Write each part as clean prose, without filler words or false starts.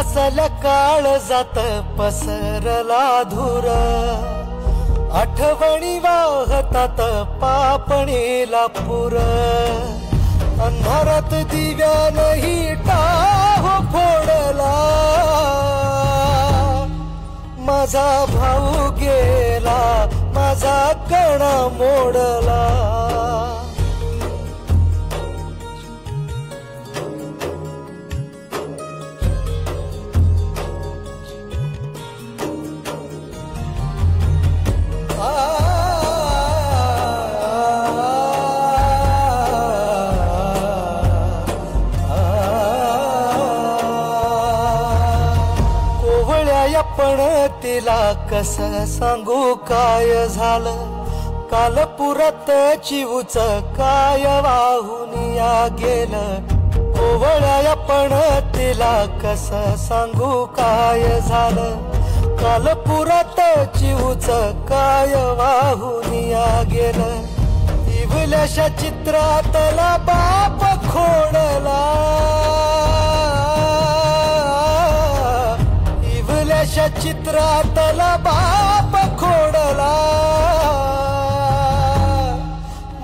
कसल्या काळजात पसरला धूर, आठवणी वाहतात पापणीला पूर, अंधारात दिव्यानही टाहो फोडला, माझा भाऊ गेला, माझा कणा मोडला. पण तिला कस सांगू काय झालं, कालपुरात चिवूच काय वाहून या गेलं. कोवळ्या पण तिला कस सांगू काय झालं, कालपुरात चिवूच काय वाहून या गेलं. इवल्याशा चित्रातला बाप खोडला, इवल्याशा चित्रातला बाप खोडला,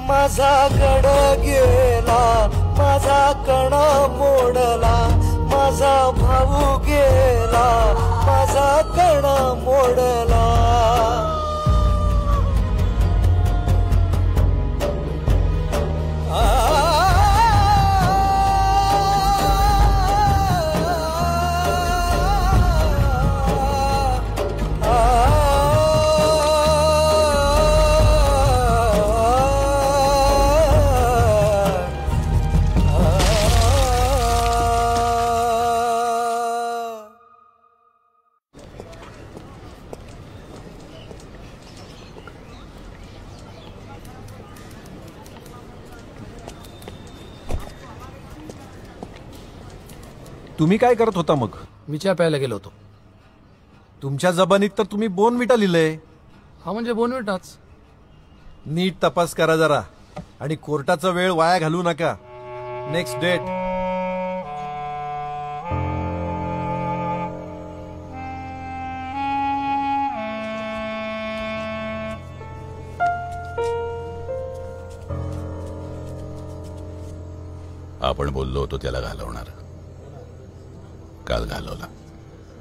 माझा गड गेला, माझा कणा मोडला, माझा भाऊ गेला, माझा कणा मोडला. तुम्ही काय करत होता मग? मी चहा प्यायला गेलो होतो. तुमच्या जबानीत तर तुम्ही बोनविटा लिहिलंय. हा म्हणजे बोनविटाच. नीट तपास करा जरा आणि कोर्टाचा वेळ वाया घालू नका. Next date. आपण बोललो होतो त्याला घालवणार, काल घालवला.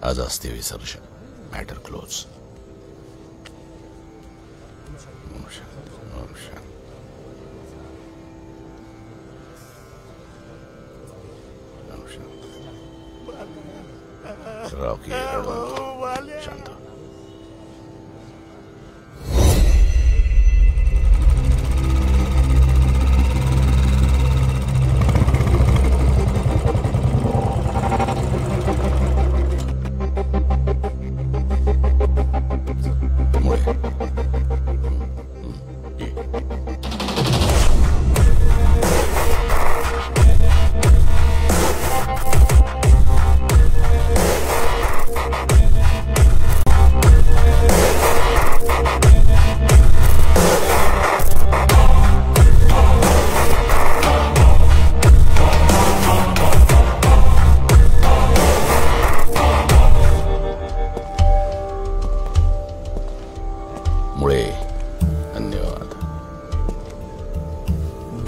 आज असते विसर्जन. Matter close. रॉकी शांत.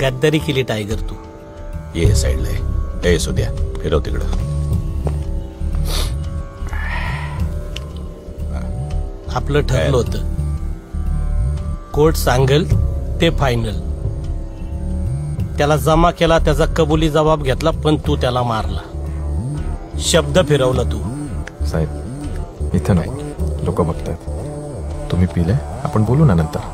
गद्दारी केली टायगर तू. ये साईडला आहे. ए सुद्या फिरव तिकडं. आपलं ठरलं होतं, कोर्ट सांगेल ते फायनल. त्याला जमा केला, त्याचा कबुली जबाब घेतला, पण तू त्याला मारला. शब्द फिरवला तू. साहेब इथं नाही, लोक बघतायत. तुम्ही पिले, आपण बोलू ना नंतर.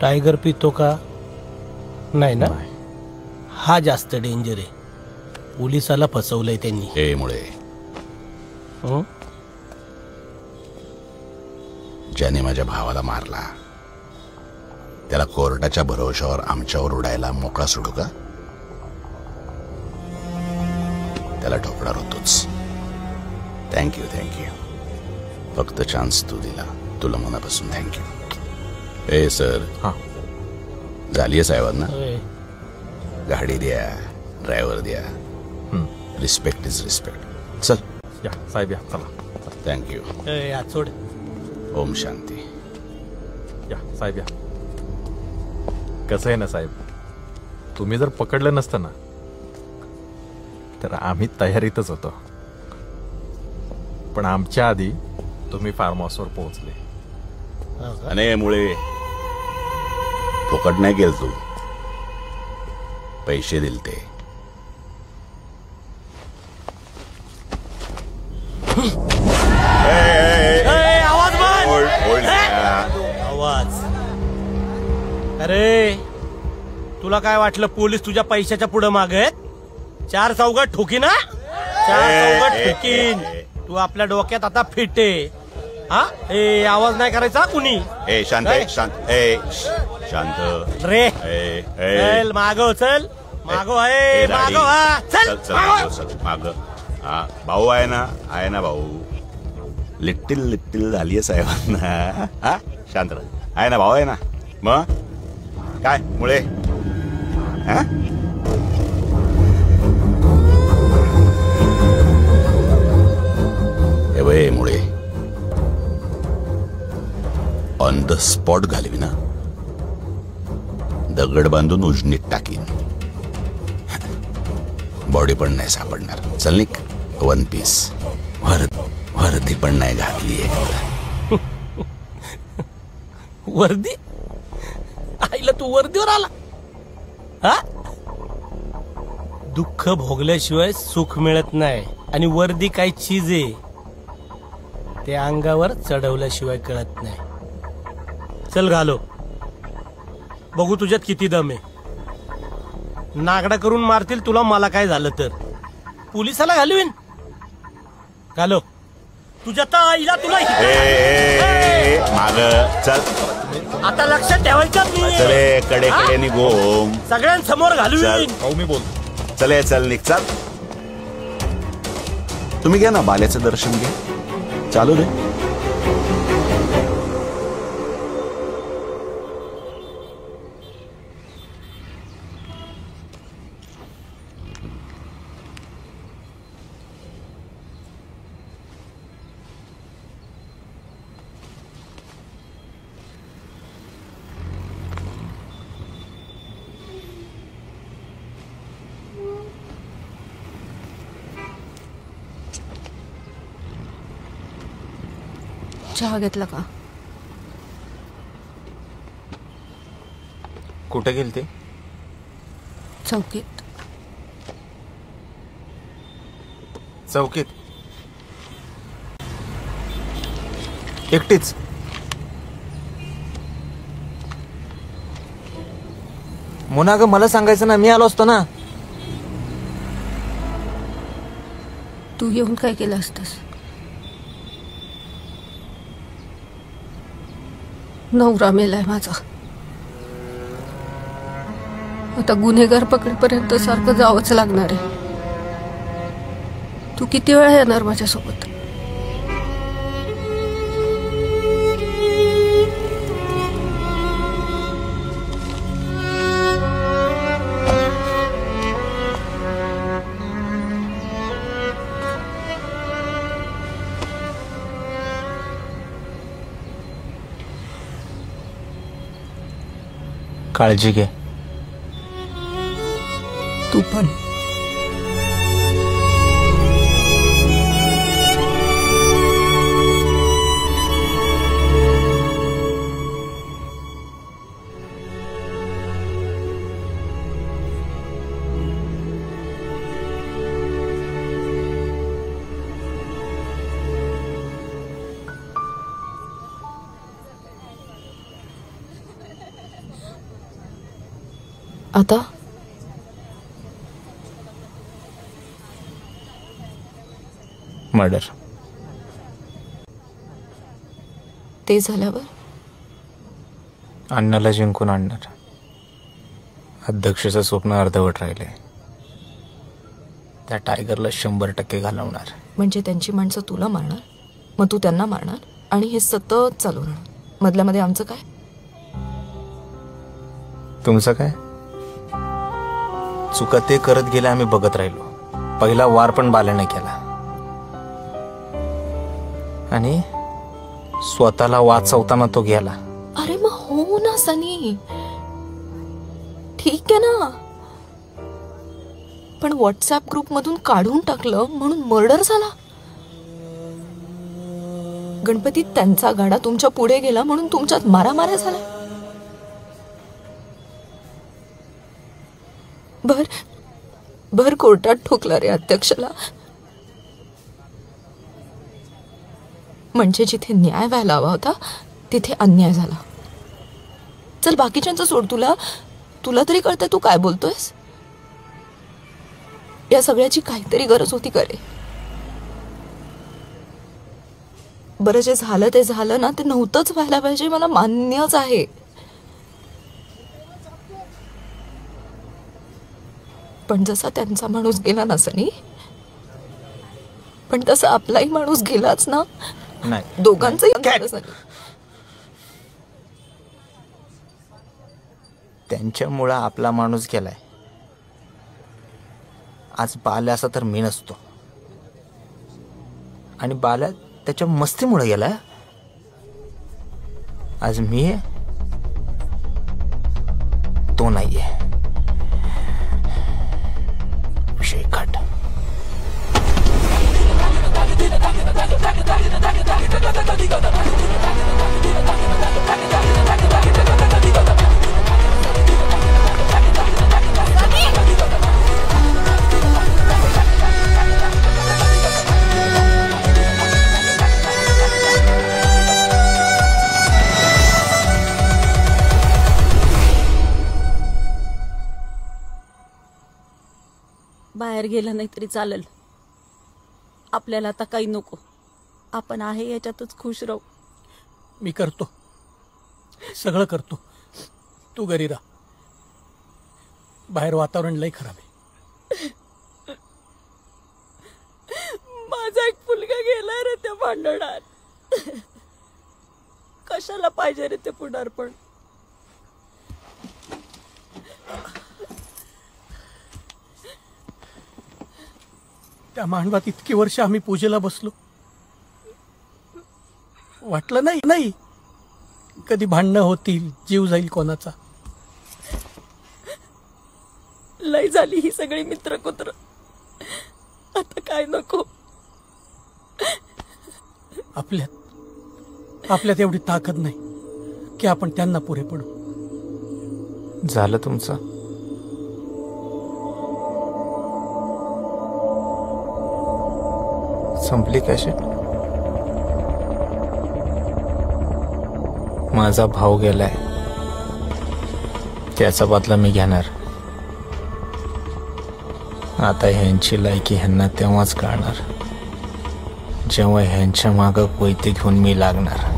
टायगर पितो का? नाही ना. हा जास्त डेंजर आहे. पोलिसाला फसवलंय त्यांनी. हे मुळे ज्याने माझ्या भावाला मारला त्याला कोर्टाच्या भरोशावर आमच्यावर उडायला मोकळा सोडू का? त्याला ठोकणार होतोच. Thank you thank you. फक्त चान्स तू दिला, तुला मनापासून थँक्यू. ए सर. हां झालीये साहेबांना. गाडी द्या, ड्रायव्हर द्या. Respect is respect. चल. या साहेब या चला. थँक्यू. या सोड. ओम शांती. या साहेब या. कसं आहे ना साहेब, तुम्ही जर पकडलं नसतं ना तर आम्ही तयारीतच होतो, पण आमच्या आधी तुम्ही फार्म हाऊसवर पोहोचले. आणि मुळे फुकट नाही गेल तू, पैसे दिलते. आवाज बंद. आवाज. अरे तुला काय वाटलं पोलीस तुझ्या पैशाच्या पुढे मागत? 4 चौघात ठोकी ना, 4 चौघात ठोकीन. तू आपल्या डोक्यात आता फिट आहे. हा ए आवाज नाही करायचा कुणी. ए शांत शांत. शांत रे. चल मागो, चल मागो. आहे मागो. हा चल माग. हा भाऊ आहे ना भाऊ. लिट्टिल लिट्टिल झालीये साहेबांना. हा शांत आहे ना भाऊ, आहे ना. मग काय मुळे हे मुळे ऑन द स्पॉट घालवी ना, दगड बांधून उजनीत टाकीन. बॉडी पण नाही सापडणार. चल निक. 1 पीस. वर्दी पण नाही घातली आहे. वर्दी? आईला तू वर्दीवर आला? हा दुःख भोगल्याशिवाय सुख मिळत नाही, आणि वर्दी काही चीज आहे ते अंगावर चढवल्याशिवाय कळत नाही. चल घालो, बघू तुझ्यात किती दम आहे. नागडा करून मारतील तुला, मला काय झालं तर पोलिसाला घालवीन. घालो तुझ्या तर आईला. तुला माग चल. आता लक्षात ठेवायचं मी. चले कडे कडे निघो. सगळ्यांसमोर घालवीन. भाऊ मी बोल. चले चल निघ. चल तुम्ही घ्या ना, बाल्याचं दर्शन घ्या. चालू दे. चहा घेतला का? कुठे गेलते? चौकीत. चौकीत एकटीच? मोना ग, मला सांगायचं ना, मी आलो असतो ना. तू येऊन काय केलं असतस? नवरा मेलाय माझा. आता गुन्हेगार पकडेपर्यंत सारखं जावंच लागणार आहे. तू किती वेळा येणार माझ्यासोबत? काळजी घे. तू पण. आता मर्डर. ते झाल्यावर अण्णाला जिंकून आणणार. अध्यक्षाचं स्वप्न अर्धवट राहिले. त्या टायगरला 100% घालवणार. म्हणजे त्यांची माणसं तुला मारणार, मग तू त्यांना मारणार, आणि हे सतत चालू राहणार. मधल्यामध्ये आमचं काय? तुमचं काय? चुका ते करत गेले, आम्ही बघत राहिलो. पहिला वार पण बाल्याने केला आणि स्वतःला वाचवताना तो गेला. अरे मग हो ना सनी, ठीक आहे ना, पण व्हॉट्सअप ग्रुप मधून काढून टाकलं म्हणून मर्डर झाला. गणपती त्यांचा गाडा तुमच्या पुढे गेला म्हणून तुमच्यात मारामाऱ्या झाल्या. भर कोर्टात ठोकला रे अध्यक्षाला. म्हणजे जिथे न्याय व्हायला हवा होता तिथे अन्याय झाला. चल बाकीच्यांचं सोड, तुला तरी कळतंय तू काय बोलतोयस? या सगळ्याची काहीतरी गरज होती करे. बरं जे झालं ते झालं ना, ते नव्हतंच व्हायला पाहिजे, मला मान्यच आहे. पण जसा त्यांचा माणूस गेला ना सनी, पण तसा आपलाही माणूस गेलाच ना. नाही, दोघांचंही झालं सनी. त्यांच्यामुळं आपला माणूस गेलाय. आज बाल्या असा तर मी नसतो, आणि बाल्या त्याच्या मस्तीमुळे गेलाय. आज मी आहे, तो नाहीये. विषय खट. बाहेर गेला नाही तरी चालेल, आपल्याला आता काही नको. आपण आहे याच्यातच खुश राहू. मी करतो, सगळं करतो. तू घरी राहा. बाहेर वातावरण लय खराब आहे. माझा एक मुलगा गेलाय रे त्या भांडणात. कशाला पाहिजे रे ते पुढारपण? त्या मांडवात इतकी वर्ष आम्ही पूजेला बसलो, वाटलं नाही कधी भांडणं होतील, जीव जाईल कोणाचा. लय झाली ही सगळी मित्रकुत्र. आता काय नको. आपल्यात एवढी ताकद नाही की आपण त्यांना पुरे पडू. झालं तुमचं? संपली कशी? माझा भाऊ गेलाय, त्याचा बदला मी घेणार. आता ह्यांची लायकी ह्यांना तेव्हाच कळणार जेव्हा ह्यांच्या मागं कोयते घेऊन मी लागणार.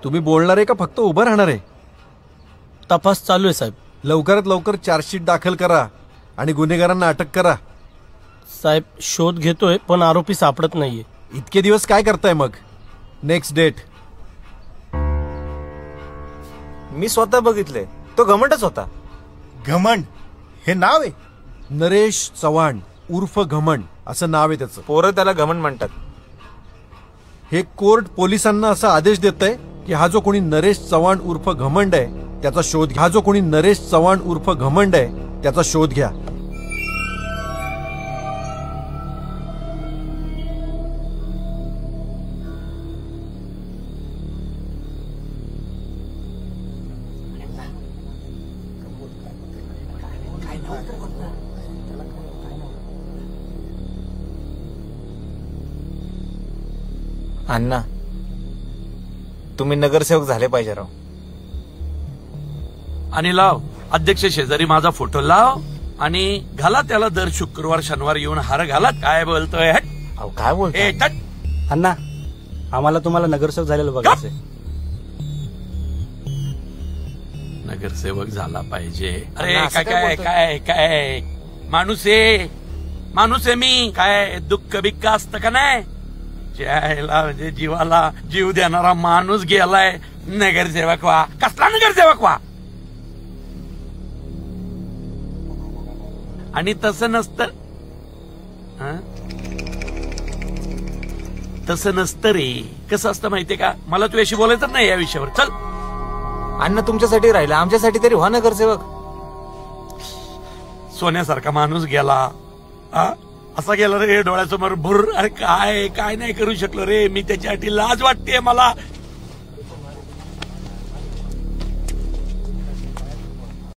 तुम्ही बोलणार आहे का फक्त उभं राहणार आहे? तपास चालू आहे साहेब. लवकरात लवकर चार्जशीट दाखल करा आणि गुन्हेगारांना अटक करा. साहेब शोध घेतोय पण आरोपी सापडत नाहीये. इतके दिवस काय करताय मग? Next date. मी स्वतः बघितले, तो घमंडच होता. घमंड हे नाव आहे? नरेश चव्हाण उर्फ घमंड असं नाव आहे त्याचं. पोरं त्याला घमंड म्हणतात. हे कोर्ट पोलिसांना असा आदेश देतंय की हा जो कोणी नरेश चव्हाण उर्फ घमंड आहे त्याचा शोध घ्या. त्याचा शोध घ्या. अण्णा, तुम्ही नगरसेवक झाले पाहिजे राव. आणि लाव अध्यक्ष शेजारी माझा फोटो लाव आणि घाला त्याला दर शुक्रवार शनिवार येऊन हार घाला. काय बोलतोय? काय बोलतोय? अण्णा, आम्हाला तुम्हाला नगरसेवक झालेलं बघायचंय. नगरसेवक झाला पाहिजे. अरे काय काय काय काय माणूस आहे मी. काय दुःख बिक्क असतं का नाही? यायला म्हणजे जीवाला जीव देणारा माणूस गेलाय. नगरसेवक व्हा, कसला नगरसेवक व्हा. आणि तसं नसतं, तसं नसतं रे. कसं असतं माहितीये का, मला तुझ्याशी बोलायचं नाही या विषयावर. चल अण्णा तुमच्यासाठी राहिला, आमच्यासाठी तरी व्हा नगरसेवक. सोन्यासारखा माणूस गेला, असा गेला रे डोळ्यासमोर भुर. अरे काय काय नाही करू शकलो रे मी, त्याच्यासाठी लाज वाटतेय मला.